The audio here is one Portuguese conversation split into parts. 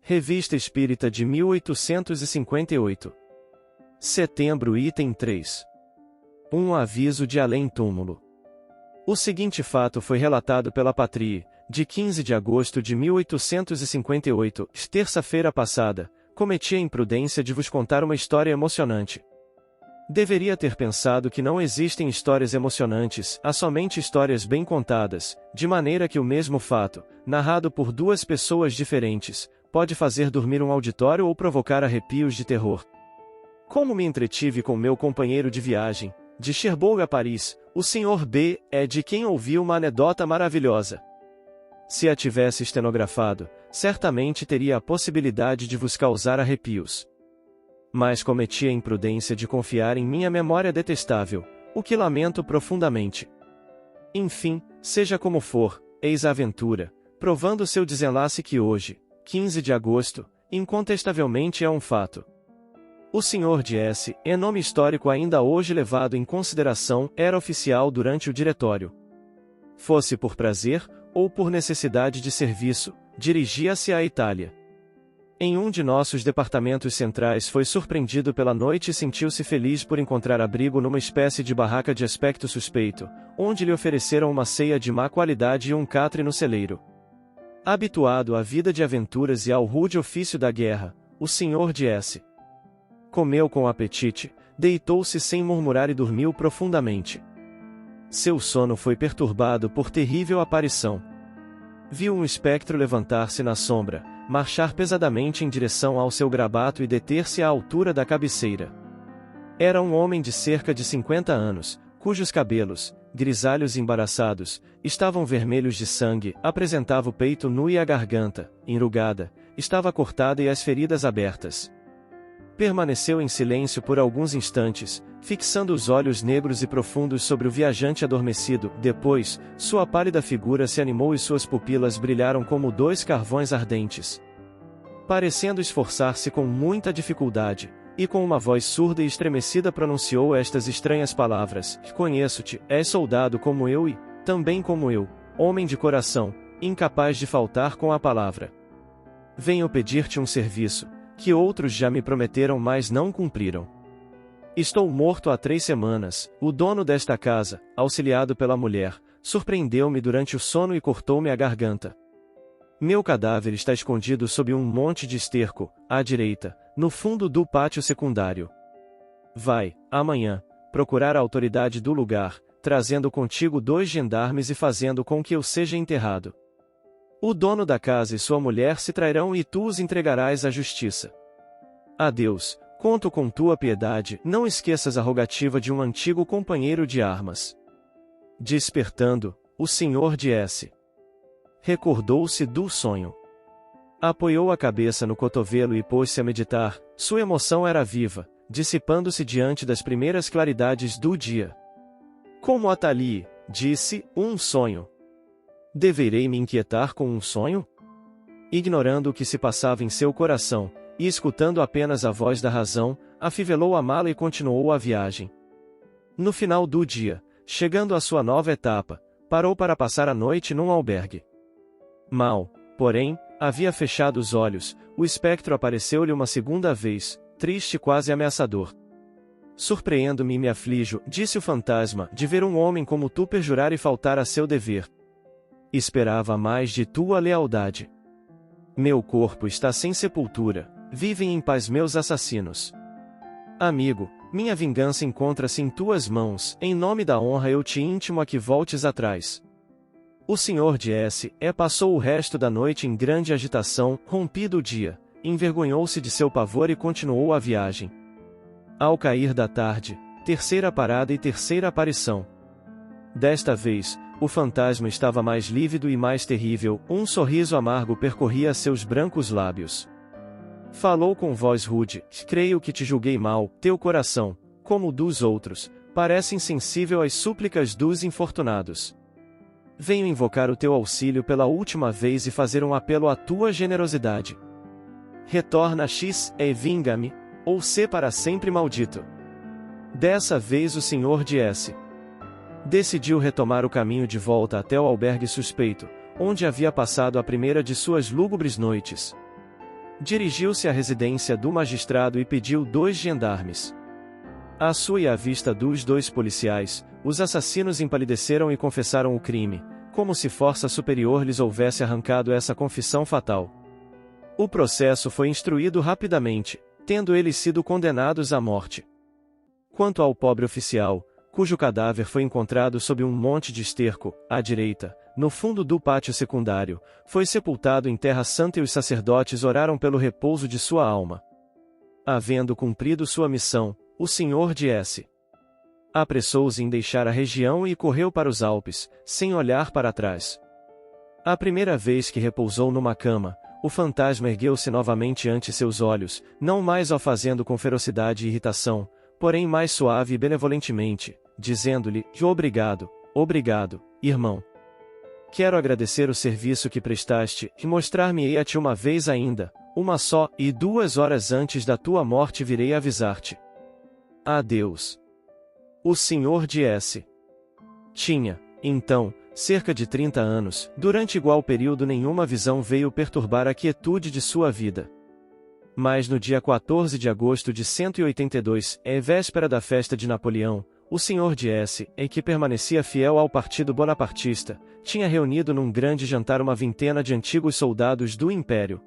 Revista Espírita de 1858. Setembro, item 3. Um aviso de além-túmulo. O seguinte fato foi relatado pela Patrie, de 15 de agosto de 1858, terça-feira passada. Cometi a imprudência de vos contar uma história emocionante. Deveria ter pensado que não existem histórias emocionantes, há somente histórias bem contadas, de maneira que o mesmo fato, narrado por duas pessoas diferentes, pode fazer dormir um auditório ou provocar arrepios de terror. Como me entretive com meu companheiro de viagem, de Cherbourg a Paris, o Sr. B. é de quem ouvi uma anedota maravilhosa. Se a tivesse estenografado, certamente teria a possibilidade de vos causar arrepios. Mas cometi a imprudência de confiar em minha memória detestável, o que lamento profundamente. Enfim, seja como for, eis a aventura, provando seu desenlace que hoje, 15 de agosto, incontestavelmente é um fato. O Sr. de S., nome histórico ainda hoje levado em consideração, era oficial durante o diretório. Fosse por prazer, ou por necessidade de serviço, dirigia-se à Itália. Em um de nossos departamentos centrais foi surpreendido pela noite e sentiu-se feliz por encontrar abrigo numa espécie de barraca de aspecto suspeito, onde lhe ofereceram uma ceia de má qualidade e um catre no celeiro. Habituado à vida de aventuras e ao rude ofício da guerra, o Sr. de S. comeu com apetite, deitou-se sem murmurar e dormiu profundamente. Seu sono foi perturbado por terrível aparição. Viu um espectro levantar-se na sombra, marchar pesadamente em direção ao seu grabato e deter-se à altura da cabeceira. Era um homem de cerca de 50 anos, cujos cabelos, grisalhos e embaraçados, estavam vermelhos de sangue, apresentava o peito nu e a garganta, enrugada, estava cortada e as feridas abertas. Permaneceu em silêncio por alguns instantes, fixando os olhos negros e profundos sobre o viajante adormecido. Depois, sua pálida figura se animou e suas pupilas brilharam como dois carvões ardentes. Parecendo esforçar-se com muita dificuldade, e com uma voz surda e estremecida pronunciou estas estranhas palavras: Conheço-te, és soldado como eu e, também como eu, homem de coração, incapaz de faltar com a palavra. Venho pedir-te um serviço, que outros já me prometeram mas não cumpriram. Estou morto há 3 semanas, o dono desta casa, auxiliado pela mulher, surpreendeu-me durante o sono e cortou-me a garganta. Meu cadáver está escondido sob um monte de esterco, à direita, no fundo do pátio secundário. Vai, amanhã, procurar a autoridade do lugar, trazendo contigo 2 gendarmes e fazendo com que eu seja enterrado. O dono da casa e sua mulher se trairão e tu os entregarás à justiça. Adeus, conto com tua piedade, não esqueças a rogativa de um antigo companheiro de armas. Despertando, o Sr. de S. recordou-se do sonho. Apoiou a cabeça no cotovelo e pôs-se a meditar, sua emoção era viva, dissipando-se diante das primeiras claridades do dia. Como Athalie, disse, um sonho. Deverei me inquietar com um sonho? Ignorando o que se passava em seu coração, e escutando apenas a voz da razão, afivelou a mala e continuou a viagem. No final do dia, chegando à sua nova etapa, parou para passar a noite num albergue. Mal, porém, havia fechado os olhos, o espectro apareceu-lhe uma segunda vez, triste e quase ameaçador. Surpreendo-me e me aflijo, disse o fantasma, de ver um homem como tu perjurar e faltar a seu dever. Esperava mais de tua lealdade. Meu corpo está sem sepultura, vivem em paz meus assassinos. Amigo, minha vingança encontra-se em tuas mãos, em nome da honra eu te intimo a que voltes atrás. O Sr. de S. passou o resto da noite em grande agitação, rompido o dia, envergonhou-se de seu pavor e continuou a viagem. Ao cair da tarde, 3ª parada e 3ª aparição. Desta vez, o fantasma estava mais lívido e mais terrível, um sorriso amargo percorria seus brancos lábios. Falou com voz rude: creio que te julguei mal, teu coração, como o dos outros, parece insensível às súplicas dos infortunados. Venho invocar o teu auxílio pela última vez e fazer um apelo à tua generosidade. Retorna X e vinga-me, ou sê para sempre maldito. Dessa vez o Sr. de S. decidiu retomar o caminho de volta até o albergue suspeito, onde havia passado a primeira de suas lúgubres noites. Dirigiu-se à residência do magistrado e pediu 2 gendarmes. À sua e à vista dos 2 policiais, os assassinos empalideceram e confessaram o crime, como se força superior lhes houvesse arrancado essa confissão fatal. O processo foi instruído rapidamente, tendo eles sido condenados à morte. Quanto ao pobre oficial, cujo cadáver foi encontrado sob um monte de esterco, à direita, no fundo do pátio secundário, foi sepultado em terra santa e os sacerdotes oraram pelo repouso de sua alma. Havendo cumprido sua missão, o senhor de S. apressou-se em deixar a região e correu para os Alpes, sem olhar para trás. A primeira vez que repousou numa cama, o fantasma ergueu-se novamente ante seus olhos, não mais o fazendo com ferocidade e irritação, porém mais suave e benevolentemente, dizendo-lhe: obrigado, obrigado, irmão. Quero agradecer o serviço que prestaste, e mostrar-me-ei a ti uma vez ainda, uma só, e 2 horas antes da tua morte virei avisar-te. Adeus. O senhor de S. tinha, então, cerca de 30 anos, durante igual período nenhuma visão veio perturbar a quietude de sua vida. Mas no dia 14 de agosto de 182, véspera da festa de Napoleão, o senhor de S., que permanecia fiel ao partido bonapartista, tinha reunido num grande jantar uma vintena de antigos soldados do Império.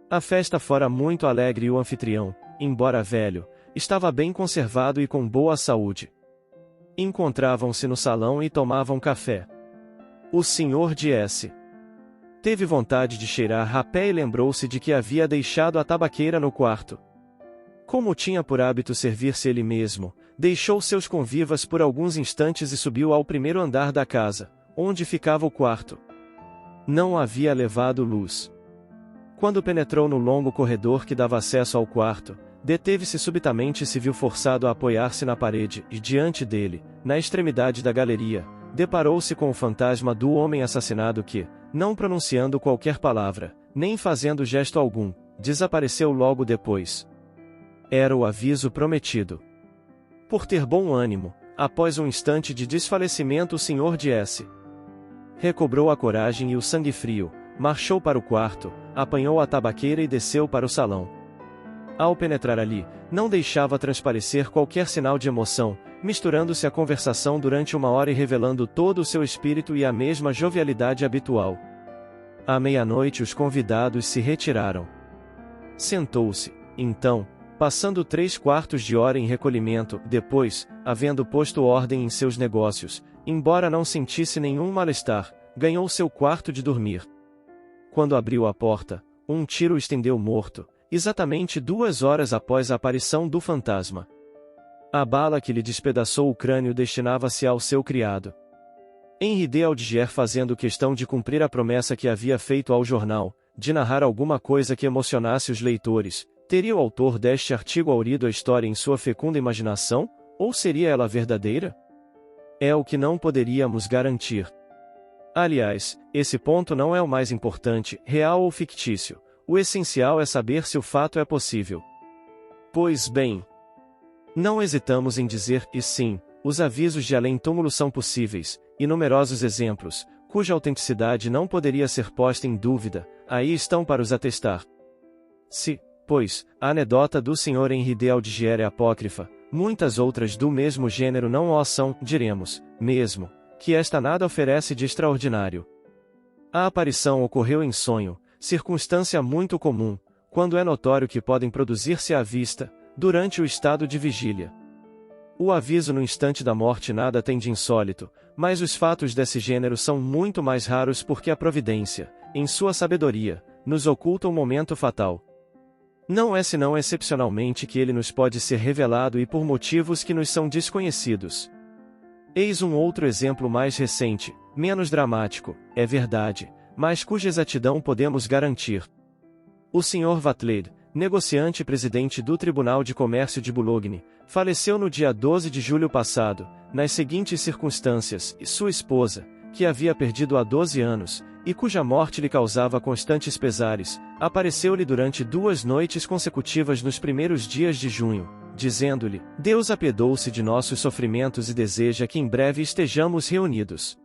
A festa fora muito alegre e o anfitrião, embora velho, estava bem conservado e com boa saúde. Encontravam-se no salão e tomavam café. O senhor de S. teve vontade de cheirar rapé e lembrou-se de que havia deixado a tabaqueira no quarto. Como tinha por hábito servir-se ele mesmo, deixou seus convivas por alguns instantes e subiu ao primeiro andar da casa, onde ficava o quarto. Não havia levado luz. Quando penetrou no longo corredor que dava acesso ao quarto, deteve-se subitamente e se viu forçado a apoiar-se na parede, e diante dele, na extremidade da galeria, deparou-se com o fantasma do homem assassinado que, não pronunciando qualquer palavra, nem fazendo gesto algum, desapareceu logo depois. Era o aviso prometido. Por ter bom ânimo, após um instante de desfalecimento o senhor de S. recobrou a coragem e o sangue frio, marchou para o quarto, apanhou a tabaqueira e desceu para o salão. Ao penetrar ali, não deixava transparecer qualquer sinal de emoção, misturando-se à conversação durante 1 hora e revelando todo o seu espírito e a mesma jovialidade habitual. À meia-noite os convidados se retiraram. Sentou-se, então, passando 3/4 de hora em recolhimento, depois, havendo posto ordem em seus negócios, embora não sentisse nenhum mal-estar, ganhou seu quarto de dormir. Quando abriu a porta, um tiro o estendeu morto, exatamente 2 horas após a aparição do fantasma. A bala que lhe despedaçou o crânio destinava-se ao seu criado. Henri de Aldiger, fazendo questão de cumprir a promessa que havia feito ao jornal, de narrar alguma coisa que emocionasse os leitores, teria o autor deste artigo aurido a história em sua fecunda imaginação, ou seria ela verdadeira? É o que não poderíamos garantir. Aliás, esse ponto não é o mais importante, real ou fictício. O essencial é saber se o fato é possível. Pois bem, não hesitamos em dizer, e sim, os avisos de além-túmulo são possíveis, e numerosos exemplos, cuja autenticidade não poderia ser posta em dúvida, aí estão para os atestar. Se, pois, a anedota do Sr. Henri de Aldiger é apócrifa, muitas outras do mesmo gênero não o são, diremos, mesmo, que esta nada oferece de extraordinário. A aparição ocorreu em sonho, circunstância muito comum, quando é notório que podem produzir-se à vista, durante o estado de vigília. O aviso no instante da morte nada tem de insólito, mas os fatos desse gênero são muito mais raros porque a providência, em sua sabedoria, nos oculta um momento fatal. Não é senão excepcionalmente que ele nos pode ser revelado e por motivos que nos são desconhecidos. Eis um outro exemplo mais recente, menos dramático, é verdade, mas cuja exatidão podemos garantir. O Sr. Vatler, negociante e presidente do Tribunal de Comércio de Boulogne, faleceu no dia 12 de julho passado, nas seguintes circunstâncias, e sua esposa, que havia perdido há 12 anos, e cuja morte lhe causava constantes pesares, apareceu-lhe durante 2 noites consecutivas nos primeiros dias de junho, dizendo-lhe: Deus apiedou-se de nossos sofrimentos e deseja que em breve estejamos reunidos.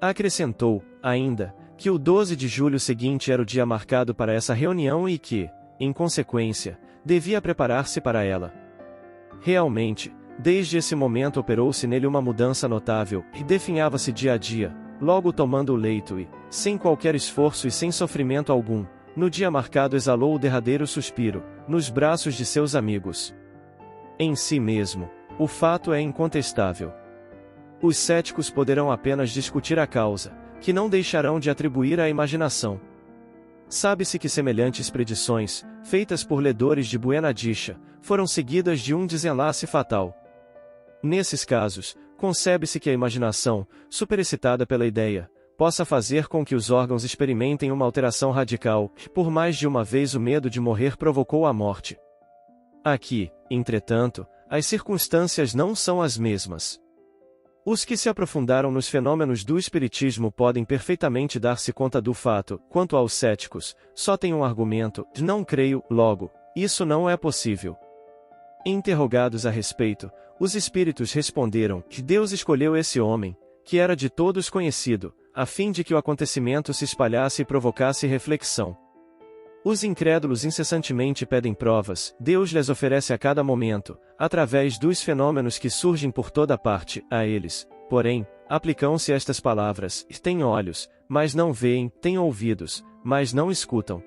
Acrescentou, ainda, que o 12 de julho seguinte era o dia marcado para essa reunião e que, em consequência, devia preparar-se para ela. Realmente, desde esse momento operou-se nele uma mudança notável, e definhava-se dia a dia, logo tomando o leito e, sem qualquer esforço e sem sofrimento algum, no dia marcado exalou o derradeiro suspiro, nos braços de seus amigos. Em si mesmo, o fato é incontestável. Os céticos poderão apenas discutir a causa, que não deixarão de atribuir à imaginação. Sabe-se que semelhantes predições, feitas por ledores de Buena Dicha, foram seguidas de um desenlace fatal. Nesses casos, concebe-se que a imaginação, superexcitada pela ideia, possa fazer com que os órgãos experimentem uma alteração radical, e por mais de uma vez o medo de morrer provocou a morte. Aqui, entretanto, as circunstâncias não são as mesmas. Os que se aprofundaram nos fenômenos do espiritismo podem perfeitamente dar-se conta do fato. Quanto aos céticos, só tem um argumento: não creio, logo, isso não é possível. Interrogados a respeito, os espíritos responderam que Deus escolheu esse homem, que era de todos conhecido, a fim de que o acontecimento se espalhasse e provocasse reflexão. Os incrédulos incessantemente pedem provas, Deus lhes oferece a cada momento, através dos fenômenos que surgem por toda parte, a eles, porém, aplicam-se estas palavras: têm olhos, mas não veem, têm ouvidos, mas não escutam,